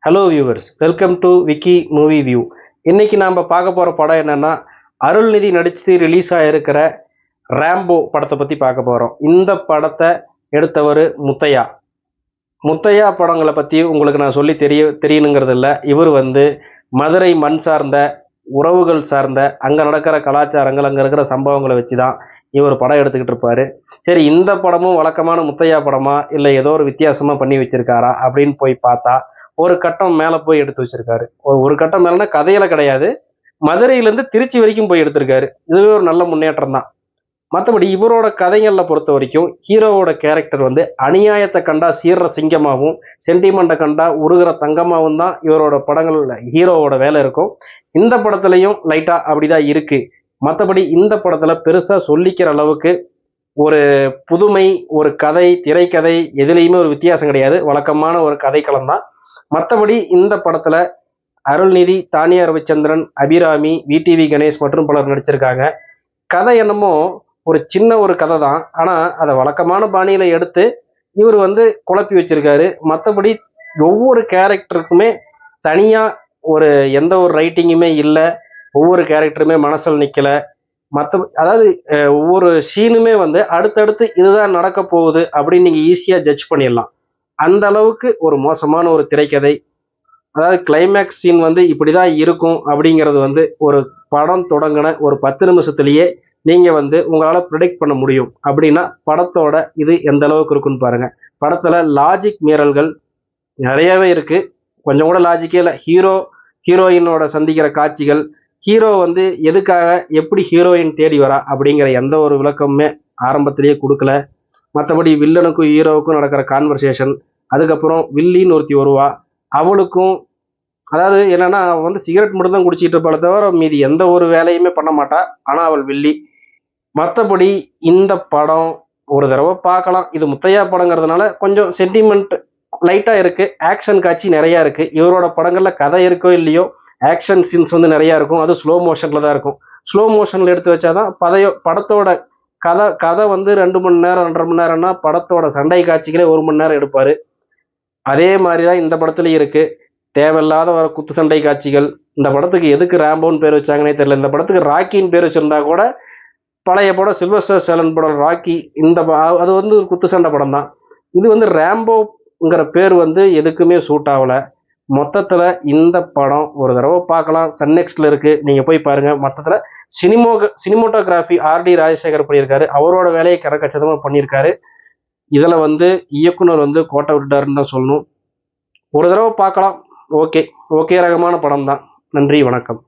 Hello viewers, welcome to Vicky movie view. இன்னைக்கு நாம் பார்க்க போகிற படம் என்னன்னா, அருள்நிதி நடித்து ரிலீஸ் ஆகிருக்கிற ரேம்போ படத்தை பற்றி பார்க்க போகிறோம். இந்த படத்தை எடுத்தவர் முத்தையா. முத்தையா படங்களை பற்றி உங்களுக்கு நான் சொல்லி தெரியணுங்கிறது இல்லை. இவர் மதுரை மண் சார்ந்த உறவுகள் சார்ந்த அங்கே நடக்கிற கலாச்சாரங்கள், அங்கே இருக்கிற சம்பவங்களை வச்சு தான் இவர் படம் எடுத்துக்கிட்டு இருப்பார். சரி, இந்த படமும் வழக்கமான முத்தையா படமா இல்லை ஏதோ ஒரு வித்தியாசமாக பண்ணி வச்சிருக்காரா அப்படின்னு போய் பார்த்தா ஒரு கட்டம் மேலே போய் எடுத்து வச்சிருக்காரு. ஒரு கட்டம் மேலேனா கதையில கிடையாது, மதுரையிலேருந்து திருச்சி வரைக்கும் போய் எடுத்திருக்காரு. இதுவே ஒரு நல்ல முன்னேற்றம் தான். மற்றபடி இவரோட கதைகளில் பொறுத்த வரைக்கும் ஹீரோவோட கேரக்டர் அநியாயத்தை கண்டா சீர்ற சிங்கமாகவும், சென்டிமெண்ட்டை கண்டா உருகிற தங்கமாகவும் தான் இவரோட படங்கள் ஹீரோவோட வேலை இருக்கும். இந்த படத்துலையும் லைட்டாக அப்படிதான் இருக்கு. மற்றபடி இந்த படத்தில் பெருசாக சொல்லிக்கிற அளவுக்கு ஒரு புதுமை, ஒரு கதை, திரைக்கதை எதுலேயுமே ஒரு வித்தியாசம் கிடையாது. வழக்கமான ஒரு கதைக்களம் தான். மற்றபடி இந்த படத்துல அருள்நிதி, தானியா ரவிச்சந்திரன், அபிராமி, விடிவி கணேஷ் மற்றும் பலர் நடிச்சிருக்காங்க. கதை என்னமோ ஒரு சின்ன ஒரு கதை தான், ஆனா அதை வழக்கமான பாணியில எடுத்து இவர் குழப்பி வச்சிருக்காரு. மற்றபடி ஒவ்வொரு கேரக்டருக்குமே தனியா ஒரு எந்த ஒரு ரைட்டிங்குமே இல்லை. ஒவ்வொரு கேரக்டருமே மனசில் நிக்கல. அதாவது ஒவ்வொரு சீனுமே அடுத்தடுத்து இதுதான் நடக்க போகுது அப்படின்னு நீங்க ஈஸியா ஜட்ஜ் பண்ணிடலாம். அந்த அளவுக்கு ஒரு மோசமான ஒரு திரைக்கதை. அதாவது கிளைமேக்ஸ் சீன் இப்படிதான் இருக்கும் அப்படிங்கிறது ஒரு படம் தொடங்கின ஒரு 10 நிமிஷத்துலயே நீங்க உங்களால ப்ரிடிக்ட் பண்ண முடியும். அப்படின்னா படத்தோட இது எந்த அளவுக்கு இருக்குன்னு பாருங்க. படத்துல லாஜிக் மீறல்கள் நிறையவே இருக்கு. கொஞ்சம் கூட லாஜிக்கே இல்லை. ஹீரோயினோட சந்திக்கிற காட்சிகள், ஹீரோ எதுக்காக எப்படி ஹீரோயின் தேடி வரா அப்படிங்கிற எந்த ஒரு விளக்கமுமே ஆரம்பத்திலேயே கொடுக்கல. மற்றபடி வில்லனுக்கும் ஹீரோவுக்கும் நடக்கிற கான்வர்சேஷன், அதுக்கப்புறம் வில்லின்னு ஒருத்தி வருவா, அவளுக்கும் அதாவது என்னன்னா அவள் சிகரெட் மட்டும் தான் குடிச்சிட்டு இருப்பாளே தவிர மீதி எந்த ஒரு வேலையுமே பண்ண மாட்டா. ஆனால் அவள் வில்லி. மற்றபடி இந்த படம் ஒரு தடவை பார்க்கலாம். இது முத்தையா படங்கிறதுனால கொஞ்சம் சென்டிமெண்ட் லைட்டாக இருக்கு. ஆக்ஷன் காட்சி நிறையா இருக்கு. இவரோட படங்கள்ல கதை இருக்கோ இல்லையோ ஆக்ஷன் சீன்ஸ் நிறையா இருக்கும். அது ஸ்லோ மோஷன்ல தான் இருக்கும். ஸ்லோ மோஷன்ல எடுத்து வச்சாதான் படத்தோட கதை 2 மணி நேரம் 2.5 மணி நேரம்னா படத்தோட சண்டை காட்சிகளே 1 மணி நேரம் எடுப்பாரு. அதே மாதிரிதான் இந்த படத்துலயும் இருக்கு. தேவையில்லாத வர குத்து சண்டை காட்சிகள். இந்த படத்துக்கு எதுக்கு ரேம்போன்னு பேர் வச்சாங்கன்னே தெரியல. இந்த படத்துக்கு ராக்கின்னு பேர் வச்சிருந்தா கூட பழைய படம் சில்வஸ்டர் ஸ்டாலன் படம் ராக்கி, அது ஒரு குத்து சண்டை படம் தான். இது ரேம்போங்கிற பேர் எதுக்குமே சூட் ஆகல. மொத்தத்துல இந்த படம் ஒரு தடவை பார்க்கலாம். சன்நெக்ஸ்ட்ல இருக்கு, நீங்க போய் பாருங்க. மொத்தத்துல சினிமோட்டோகிராஃபி ஆர்டி ராஜசேகர் பண்ணியிருக்காரு. அவரோட வேலையை கச்சிதமா பண்ணியிருக்காரு. இதுல இயக்குனர் கோட்டை விட்டுட்டாருன்னு தான் சொல்லணும். ஒரு தடவை பார்க்கலாம். ஓகே ரகமான படம் தான். நன்றி, வணக்கம்.